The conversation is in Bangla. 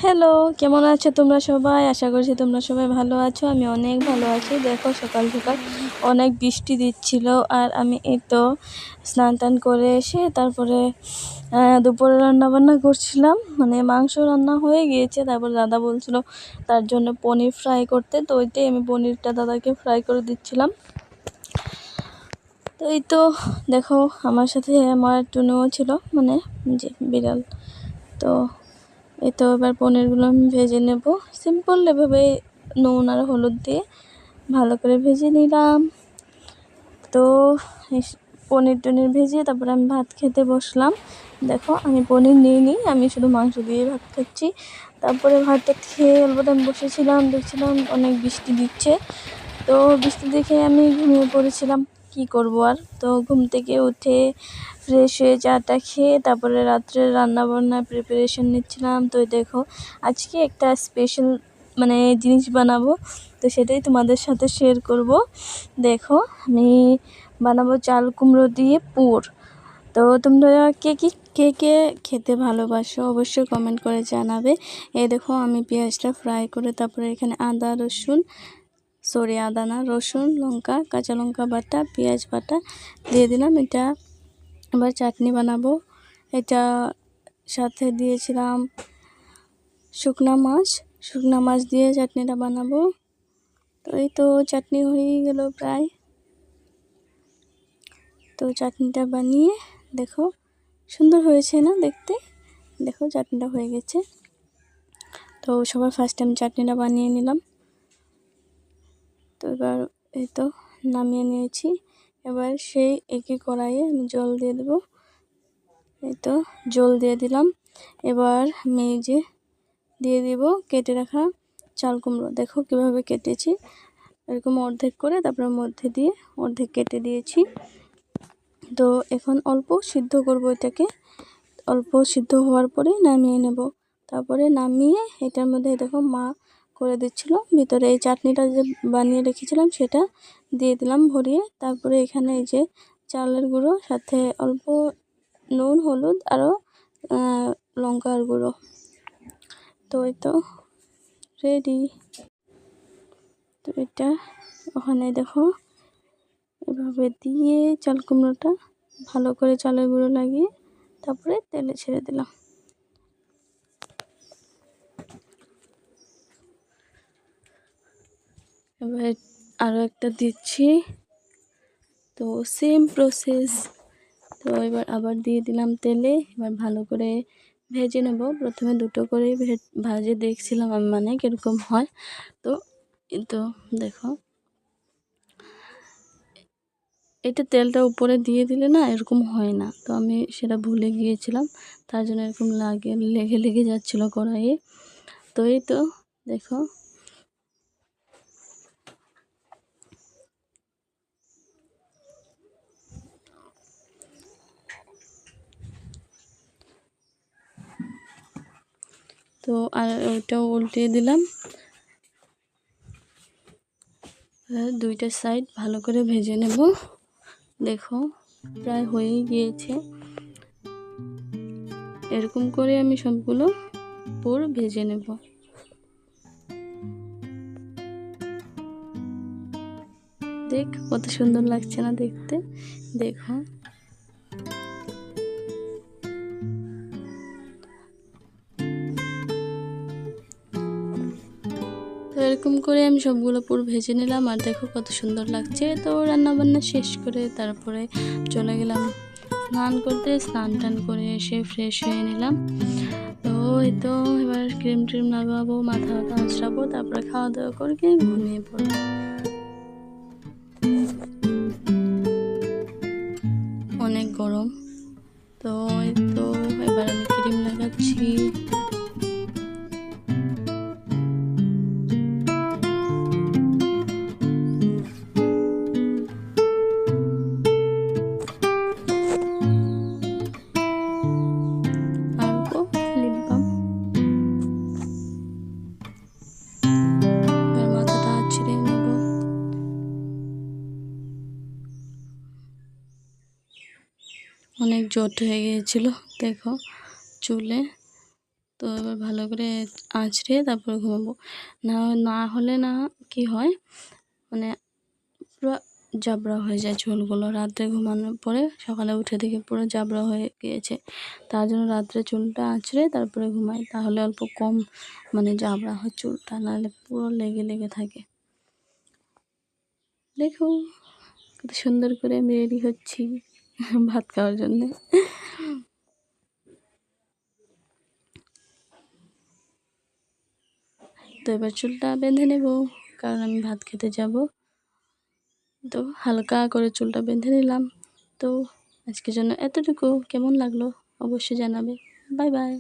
হ্যালো, কেমন আছো তোমরা সবাই? আশা করছি তোমরা সবাই ভালো আছো। আমি অনেক ভালো আছি। দেখো সকাল সকাল অনেক বৃষ্টি দিচ্ছিল, আর আমি এই তো স্নান টান করে এসে তারপরে দুপুরে রান্নাবান্না করছিলাম। মানে মাংস রান্না হয়ে গিয়েছে, তারপর দাদা বলছিল তার জন্য পনির ফ্রাই করতে, তো ওইটাই আমি পনিরটা দাদাকে ফ্রাই করে দিচ্ছিলাম। তো এই তো দেখো আমার সাথে আমার টুনুও ছিল, মানে যে বিড়াল। তো এই তো এবার পনিরগুলো আমি ভেজে নেব সিম্পল এভাবে, নুন আর হলুদ দিয়ে ভালো করে ভেজে নিলাম। তো পনির টনির ভেজে তারপরে আমি ভাত খেতে বসলাম। দেখো আমি পনির নিইনি, আমি শুধু মাংস দিয়ে ভাত খাচ্ছি। তারপরে ভাতটা খেয়ে অল্প টাইম বসেছিলাম, দেখছিলাম অনেক বৃষ্টি দিচ্ছে। তো বৃষ্টি দেখে আমি ঘুমিয়ে পড়েছিলাম, কি করব আর। তো ঘুম থেকে উঠে ফ্রেশ হয়ে চাটা খেয়ে তারপরে রাত্রে রান্নাবান্নার প্রিপারেশন নিচ্ছিলাম। তো দেখো আজকে একটা স্পেশাল মানে জিনিস বানাবো, তো সেটাই তোমাদের সাথে শেয়ার করব। দেখো আমি বানাবো চাল কুমড়ো দিয়ে পুর। তো তোমরা কে কে খেতে ভালোবাসো অবশ্যই কমেন্ট করে জানাবে। এই দেখো আমি পেঁয়াজটা ফ্রাই করে তারপরে এখানে আদা না রসুন লঙ্কা কাঁচা লঙ্কা বাটা পেঁয়াজ বাটা দিয়ে দিলাম। এটা এবার চাটনি বানাবো। এটা সাথে দিয়েছিলাম শুকনা মাছ দিয়ে চাটনিটা বানাবো। তো এই তো চাটনি হয়ে গেল প্রায়। তো চাটনিটা বানিয়ে দেখো সুন্দর হয়েছে না দেখতে? দেখো চাটনিটা হয়ে গেছে। তো সবার ফার্স্ট আমি চাটনিটা বানিয়ে নিলাম। তো এবার এই তো নামিয়ে নিয়েছি। এবার সেই একই কড়াইয়ে আমি জল দিয়ে দেবো। এই তো জল দিয়ে দিলাম। এবার আমি এই যে দিয়ে দিব কেটে রাখা চাল কুমড়ো। দেখো কীভাবে কেটেছি, এরকম অর্ধেক করে তারপরে মধ্যে দিয়ে অর্ধেক কেটে দিয়েছি। তো এখন অল্প সিদ্ধ করব এটাকে, অল্প সিদ্ধ হওয়ার পরে নামিয়ে নেব। তারপরে নামিয়ে এটার মধ্যে দেখো মা করে দিচ্ছিল, ভিতরে এই চাটনিটা যে বানিয়ে রেখেছিলাম সেটা দিয়ে দিলাম ভরিয়ে। তারপরে এখানে এই যে চালের গুঁড়ো, সাথে অল্প নুন হলুদ আরও লঙ্কার গুঁড়ো। তো এই তো রেডি। তো এটা ওখানে দেখো এভাবে দিয়ে চাল কুমড়োটা ভালো করে চালের গুঁড়ো লাগিয়ে তারপরে তেলে ছেড়ে দিলাম। এবার আরও একটা দিচ্ছি, তো সেম প্রসেস। তো এবার আবার দিয়ে দিলাম তেলে। এবার ভালো করে ভেজে নেব। প্রথমে দুটো করে ভাজে দেখছিলাম আমি, মানে কীরকম হয়। তো দেখো এটা তেলটা উপরে দিয়ে দিলে না এরকম হয় না, তো আমি সেটা ভুলে গিয়েছিলাম, তার জন্য এরকম লেগে যাচ্ছিলো কড়াইয়ে। তো এই তো দেখো তো আর ওইটাও উল্টিয়ে দিলাম। দুইটা সাইড ভালো করে ভেজে নেব। দেখো প্রায় হয়েই গিয়েছে। এরকম করে আমি সবগুলো পুর ভেজে নেব। দেখ কত সুন্দর লাগছে না দেখতে? দেখো তো এরকম করে আমি সবগুলো পুরো ভেজে নিলাম, আর দেখো কত সুন্দর লাগছে। তো রান্নাবান্না শেষ করে তারপরে চলে গেলাম স্নান করতে। স্নান টান করে এসে ফ্রেশ হয়ে নিলাম। তো এই তো এবার ক্রিম ট্রিম লাগাবো, মাথা আঁচড়াবো, তারপরে খাওয়া দাওয়া করে ঘুমিয়ে পড়বো। অনেক গরম। তো এই তো এবার আমি ক্রিম লাগাচ্ছি। অনেক জট হয়ে গিয়েছিল দেখো চুলে। তো তো এবার ভালো করে আঁচড়ে তারপরে ঘুমাবো। না না হলে না কি হয়, মানে পুরো জাবরা হয়ে যায় চুলগুলো। রাত্রে ঘুমানোর পরে সকালে উঠে দেখি পুরো জাবরা হয়ে গিয়েছে। তার জন্য রাত্রে চুলটা আঁচড়ে তারপরে ঘুমাই, তাহলে অল্প কম মানে জাবরা হয় চুলটা, নাহলে পুরো লেগে লেগে থাকে। দেখো কত সুন্দর করে আমি রেডি হচ্ছি ভাত খাওয়ার জন্যে। তো এবার চুলটা বেঁধে নেব, কারণ আমি ভাত খেতে যাব। তো হালকা করে চুলটা বেঁধে নিলাম। তো আজকের জন্য এতটুকু। কেমন লাগলো অবশ্যই জানাবে। Bye bye.